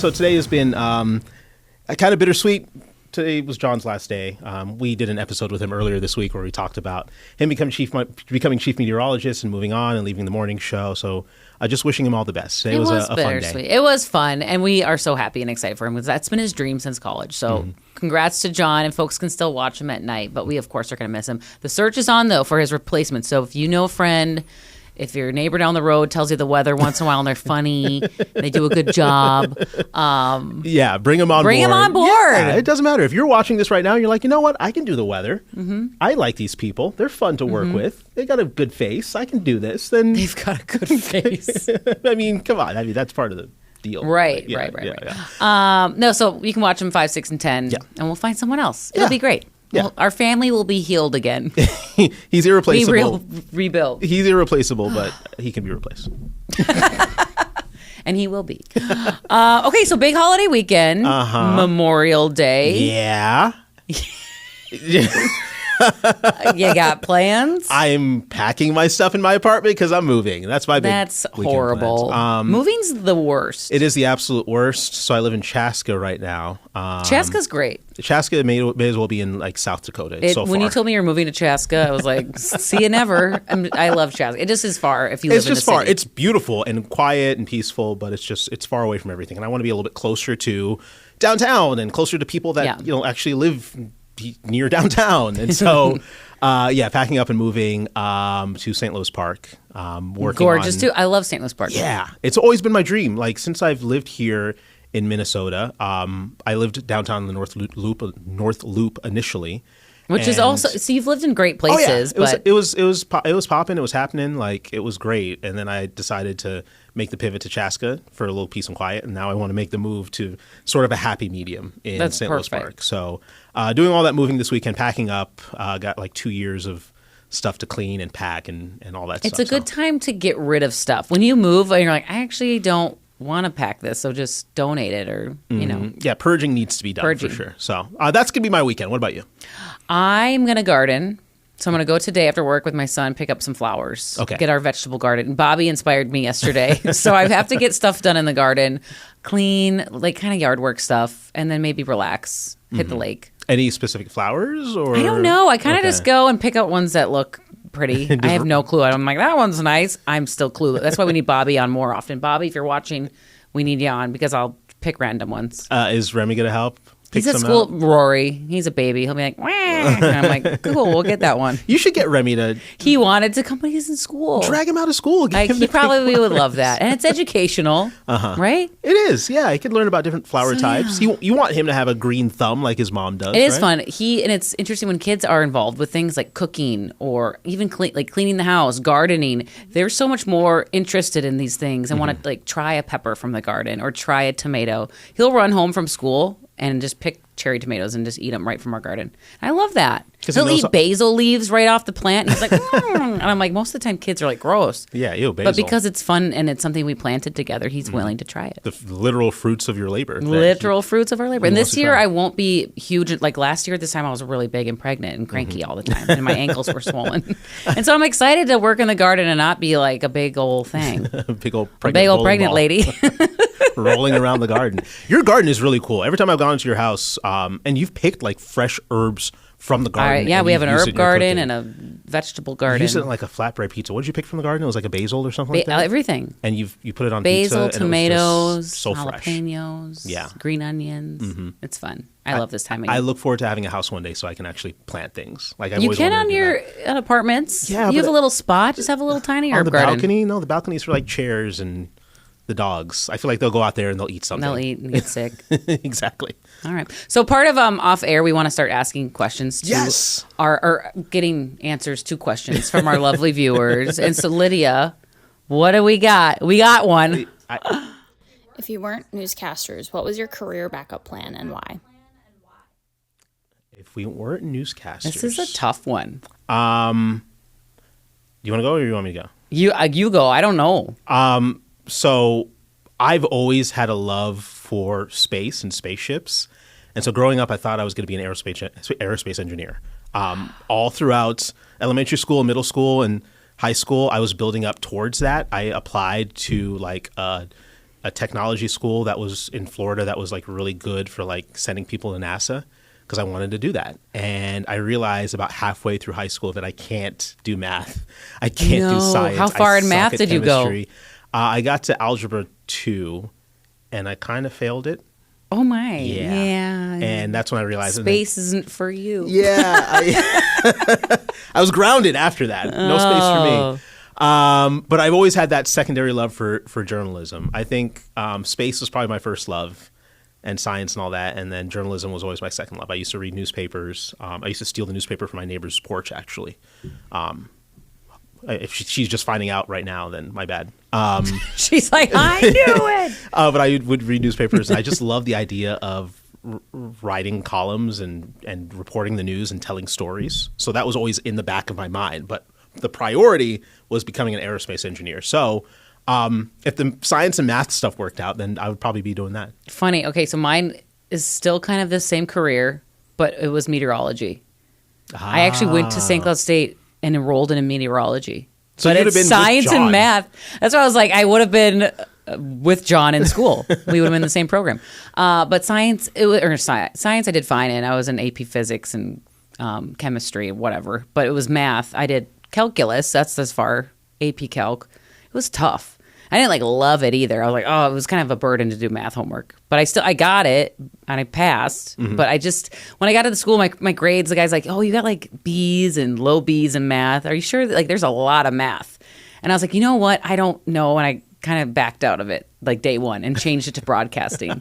So today has been a kind of bittersweet. Today was John's last day. We did an episode with him earlier this week where we talked about him becoming chief meteorologist and moving on and leaving the morning show. So just wishing him all the best. Today was a fun day. It was fun, and we are so happy and excited for him because that's been his dream since college. So congrats to John, and folks can still watch him at night, but we, of course, are going to miss him. The search is on, though, for his replacement. So if you know a friend, if your neighbor down the road tells you the weather once in a while and they're funny, they do a good job. Bring them on board. Bring them on board. Yeah, it doesn't matter. If you're watching this right now, you're like, you know what? I can do the weather. I like these people. They're fun to work with. They got a good face. I can do this. Then They've got a good face. I mean, come on. I mean, that's part of the deal. Right. No, so you can watch them 5, 6, and 10, Yeah. and we'll find someone else. It'll be great. Yeah. Well, our family will be healed again. He's irreplaceable. Rebuilt. He's irreplaceable, but he can be replaced. And he will be. Okay, so big holiday weekend. Memorial Day. Yeah. You got plans? I'm packing my stuff in my apartment because I'm moving. That's my big That's weekend horrible. plans. Moving's the worst. It is the absolute worst. So I live in Chaska right now. Chaska's great. Chaska may as well be in like South Dakota. So when far. you told me you're moving to Chaska, I was like, see you never. I love Chaska. It just is far if you live in the city. It's just far. It's beautiful and quiet and peaceful, but it's far away from everything. And I want to be a little bit closer to downtown and closer to people that actually live near downtown. And so packing up and moving to St. Louis Park. Working gorgeous too. I love St. Louis Park. Yeah, it's always been my dream. Like since I've lived here in Minnesota, I lived downtown in the North Loop initially, which is also so you've lived in great places. It was popping. It was happening. Like it was great. And then I decided to make the pivot to Chaska for a little peace and quiet. And now I want to make the move to sort of a happy medium in St. Louis Park. So doing all that moving this weekend, packing up, got like 2 years of stuff to clean and pack and all that stuff. It's a good time to get rid of stuff. When you move and you're like, I actually don't want to pack this, so just donate it or, you know. Yeah, purging needs to be done for sure. So that's going to be my weekend. What about you? I'm going to garden. So I'm going to go today after work with my son, pick up some flowers, get our vegetable garden. Bobby inspired me yesterday. So I have to get stuff done in the garden, clean, like kind of yard work stuff, and then maybe relax, hit the lake. Any specific flowers? Or I don't know. I kind of just go and pick out ones that look pretty. I have no clue. I'm like, that one's nice. I'm still clueless. That's why we need Bobby on more often. Bobby, if you're watching, we need you on because I'll pick random ones. Is Remy going to help? He's at school. Rory, he's a baby. He'll be like, wah. And I'm like, cool, we'll get that one. You should get Remy to. He wanted to come, but he's in school. Drag him out of school. He probably would love that. And it's educational, right? It is, yeah. He could learn about different flower types. Yeah. You want him to have a green thumb like his mom does. It is fun. And it's interesting when kids are involved with things like cooking or even cleaning the house, gardening. They're so much more interested in these things and want to like try a pepper from the garden or try a tomato. He'll run home from school and just pick cherry tomatoes and just eat them right from our garden. I love that. He'll eat basil leaves right off the plant. He's like, and I'm like, most of the time kids are like, gross. Yeah, ew, basil. But because it's fun and it's something we planted together, he's willing to try it. The literal fruits of your labor. Literal fruits of our labor. And this year I won't be huge. Like last year at this time I was really big and pregnant and cranky all the time. And my ankles were swollen. And so I'm excited to work in the garden and not be like a big old thing. big old pregnant lady. Rolling around the garden. Your garden is really cool. Every time I've gone into your house, and you've picked like fresh herbs from the garden. We have an herb garden and a vegetable garden. You used it in like a flatbread pizza. What did you pick from the garden? It was like a basil or something like that? Everything. And you put it on basil, pizza. tomatoes, so jalapenos, green onions. It's fun. I love this time of year. I look forward to having a house one day so I can actually plant things. Like you can on your apartments. Yeah, you have a little spot. Just have a little tiny herb garden. Balcony? No, the balcony's for like chairs and the dogs. I feel like they'll go out there and they'll eat something. They'll eat and get sick. Exactly. All right. So part of off air, we want to start asking questions to or getting answers to questions from our lovely viewers. And so Lydia, what do we got? We got one. If you weren't newscasters, what was your career backup plan and why? If we weren't newscasters. This is a tough one. Do you want to go or do you want me to go? You go. I don't know. So I've always had a love for space and spaceships. And so growing up, I thought I was going to be an aerospace engineer. All throughout elementary school, middle school, and high school, I was building up towards that. I applied to like a a technology school that was in Florida that was like really good for like sending people to NASA because I wanted to do that. And I realized about halfway through high school that I can't do math. I can't do science. How far in math did you go? I got to algebra 2 and I kind of failed it. Oh my. Yeah. And that's when I realized space isn't for you. Yeah. I was grounded after that. No space for me. But I've always had that secondary love for journalism. I think space was probably my first love, and science and all that, and then journalism was always my second love. I used to read newspapers. I used to steal the newspaper from my neighbor's porch, actually. If she's just finding out right now, then my bad. She's like, I knew it! But I would read newspapers, and I just love the idea of writing columns and reporting the news and telling stories. So that was always in the back of my mind, but the priority was becoming an aerospace engineer. So if the science and math stuff worked out, then I would probably be doing that. Funny. Okay, so mine is still kind of the same career, but it was meteorology. I actually went to St. Cloud State and enrolled in meteorology. So but it's science and math. That's why I was like, I would have been with John in school. We would have been in the same program. But science, science I did fine in. I was in AP physics and chemistry, whatever. But it was math. I did calculus, that's as far, AP Calc. It was tough. I didn't love it either. I was like, oh, it was kind of a burden to do math homework. But I got it and I passed. Mm-hmm. But when I got to the school, my grades, the guy's like, oh, you got B's and low B's in math. Are you sure? There's a lot of math. And I was like, you know what? I don't know. And I kind of backed out of it day one and changed it to broadcasting.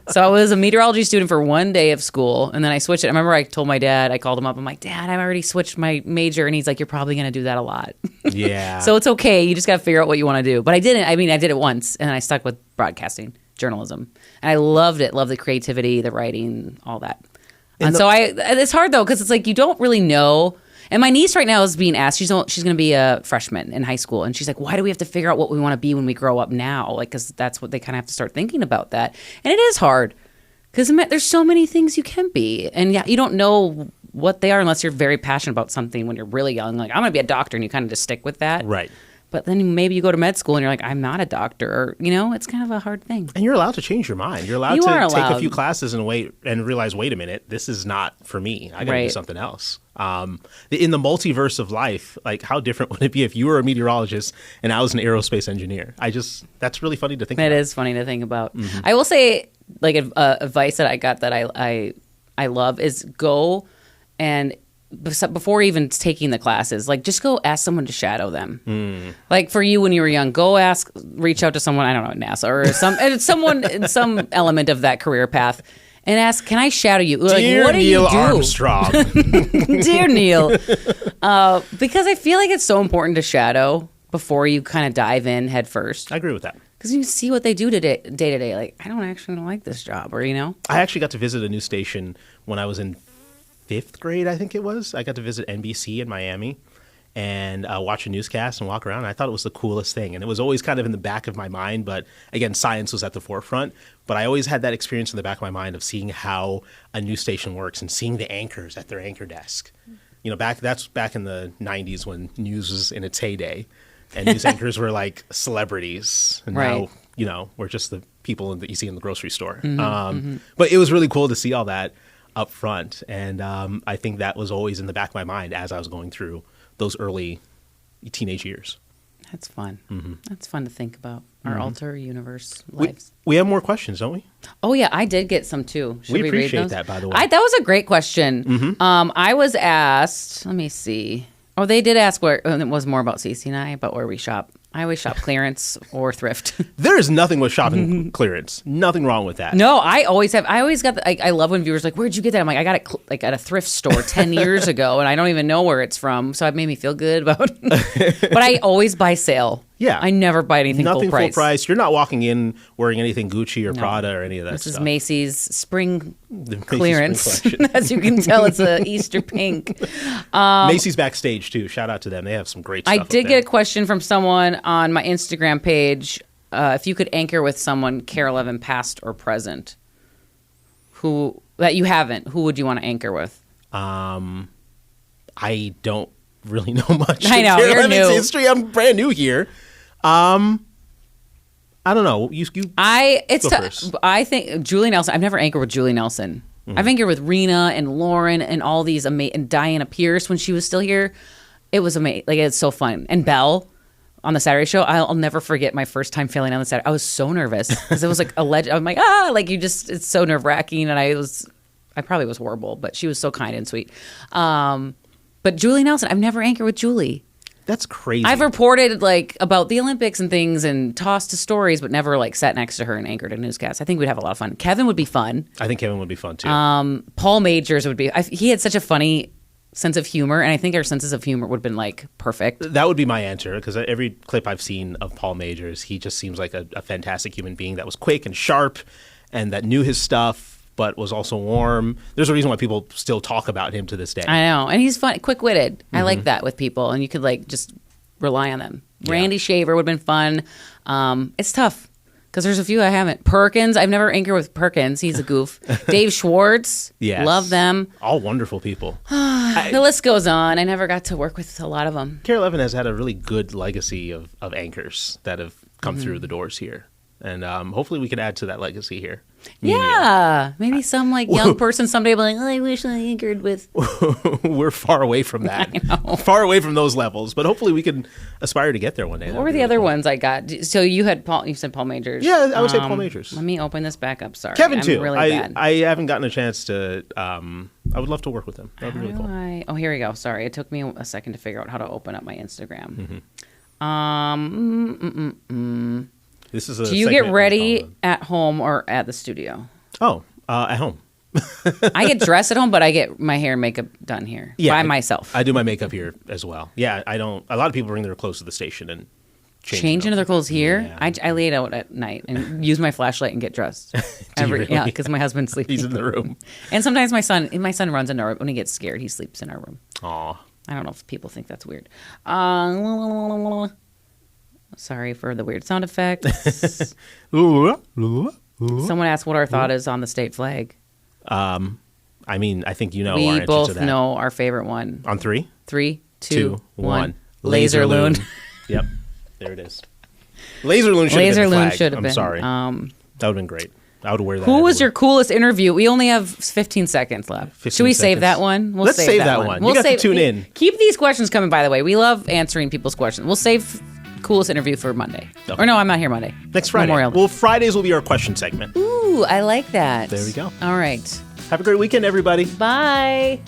So I was a meteorology student for one day of school, and then I switched it. I remember I told my dad, I called him up, I'm like, Dad, I've already switched my major, and he's like, you're probably going to do that a lot. Yeah. So it's okay. You just got to figure out what you want to do. But I didn't. I did it once, and I stuck with broadcasting, journalism. And I loved it. Loved the creativity, the writing, all that. It's hard, though, because it's you don't really know. And my niece right now is being asked, she's going to be a freshman in high school. And she's like, why do we have to figure out what we want to be when we grow up now? Because that's what they kind of have to start thinking about that. And it is hard because there's so many things you can be. And yeah, you don't know what they are unless you're very passionate about something when you're really young. I'm going to be a doctor, and you kind of just stick with that. Right. But then maybe you go to med school and you're like, I'm not a doctor. Or, it's kind of a hard thing. And you're allowed to change your mind. You're allowed to take a few classes and realize, wait a minute, this is not for me. I got to do something else. In the multiverse of life, how different would it be if you were a meteorologist and I was an aerospace engineer? That's really funny to think about. It is funny to think about. Mm-hmm. I will say, advice that I got that I love is go and before even taking the classes, just go ask someone to shadow them. For you when you were young, reach out to someone, I don't know, NASA or someone in some element of that career path, and ask, can I shadow you? Dear what do Neil you do? Armstrong. Dear Neil. Because I feel like it's so important to shadow before you kind of dive in head first. I agree with that. Because you see what they do day to day. I don't actually like this job, or I actually got to visit a news station when I was in 5th grade, I think it was. I got to visit NBC in Miami and watch a newscast and walk around. And I thought it was the coolest thing. And it was always kind of in the back of my mind. But again, science was at the forefront. But I always had that experience in the back of my mind of seeing how a news station works and seeing the anchors at their anchor desk. That's back in the 90s when news was in its heyday. And news anchors were like celebrities. And now, we're just the people that you see in the grocery store. Mm-hmm, But it was really cool to see all that up front. And I think that was always in the back of my mind as I was going through those early teenage years. That's fun. Mm-hmm. That's fun to think about. Our alter universe lives. We have more questions, don't we? Oh, yeah. I did get some, too. Should we appreciate read those? that, by the way. That was a great question. Mm-hmm. I was asked, let me see. Oh, they did ask where, it was more about Cece and I, about where we shop. I always shop clearance or thrift. There is nothing with shopping clearance. Nothing wrong with that. No, I always got I love when viewers where'd you get that? I'm like, I got it at a thrift store 10 years ago, and I don't even know where it's from. So it made me feel good about it. But I always buy sale. Yeah. I never buy anything Nothing full price. You're not walking in wearing anything Gucci or Prada or any of that this stuff. This is Macy's spring clearance. As you can tell, it's a Easter pink. Macy's backstage, too. Shout out to them. They have some great stuff. I did get a question from someone on my Instagram page. If you could anchor with someone, KARE 11, past or present, that you haven't, who would you want to anchor with? I don't really know much. I know, you're new. History. I'm brand new here. I I don't know. You go first. I think Julie Nelson. I've never anchored with Julie Nelson. I've anchored with Rena and Lauren and all these and Diana Pierce when she was still here. It was amazing. Like, it's so fun. And Belle on the Saturday show. I'll never forget my first time failing on the Saturday. I was so nervous because it was like I'm like, like it's so nerve wracking. And I probably was horrible, but she was so kind and sweet. But Julie Nelson, I've never anchored with Julie. That's crazy. I've reported like about the Olympics and things and tossed to stories, but never like sat next to her and anchored a newscast. I think we'd have a lot of fun. Kevin would be fun. I think Kevin would be fun too. Paul Majors would be. He had such a funny sense of humor, and I think our senses of humor would have been like perfect. That would be my answer, because every clip I've seen of Paul Majors, he just seems like a fantastic human being that was quick and sharp and that knew his stuff, but was also warm. There's a reason why people still talk about him to this day. I know. And he's fun, quick-witted. I like that with people, and you could like just rely on them. Yeah. Randy Shaver would have been fun. It's tough because there's a few I haven't. Perkins, I've never anchored with Perkins. He's a goof. Dave Schwartz, yes. Love them. All wonderful people. The list goes on. I never got to work with a lot of them. KARE 11 has had a really good legacy of anchors that have come through the doors here. And hopefully we can add to that legacy here. Yeah. Maybe some like young person someday will be like, I wish I anchored with. We're far away from that. I know. Far away from those levels. But hopefully we can aspire to get there one day. What were the other ones I got? So you said Paul Majors. Yeah, I would say Paul Majors. Let me open this back up. Sorry. Kevin, too. I'm really bad. I haven't gotten a chance to. I would love to work with him. That would be really cool. Oh, here we go. Sorry. It took me a second to figure out how to open up my Instagram. This is a Do you get ready at home or at the studio? Oh, at home. I get dressed at home, but I get my hair and makeup done here by myself. I do my makeup here as well. Yeah, I don't. A lot of people bring their clothes to the station and change into their clothes here. Yeah. I lay it out at night and use my flashlight and get dressed. Really? Yeah, because my husband's sleeping. He's in the room. And sometimes my son runs in our when he gets scared. He sleeps in our room. Aw. I don't know if people think that's weird. Sorry for the weird sound effects. Someone asked what our thought is on the state flag. I mean, I think our we answer both to that. know our favorite one. On 3? 3, 2, 1. Laser Loon. Yep, there it is. Laser Loon should have been the flag. Should have been. I'm sorry. That would have been great. I would wear that. Who was your coolest interview? We only have 15 seconds left. Should we save that one? Let's save that one. You got to tune in. Keep these questions coming, by the way. We love answering people's questions. We'll save coolest interview for Monday. Okay. Or no, I'm not here Monday. Next Friday. Memorial. Well, Fridays will be our question segment. Ooh, I like that. There we go. All right. Have a great weekend, everybody. Bye.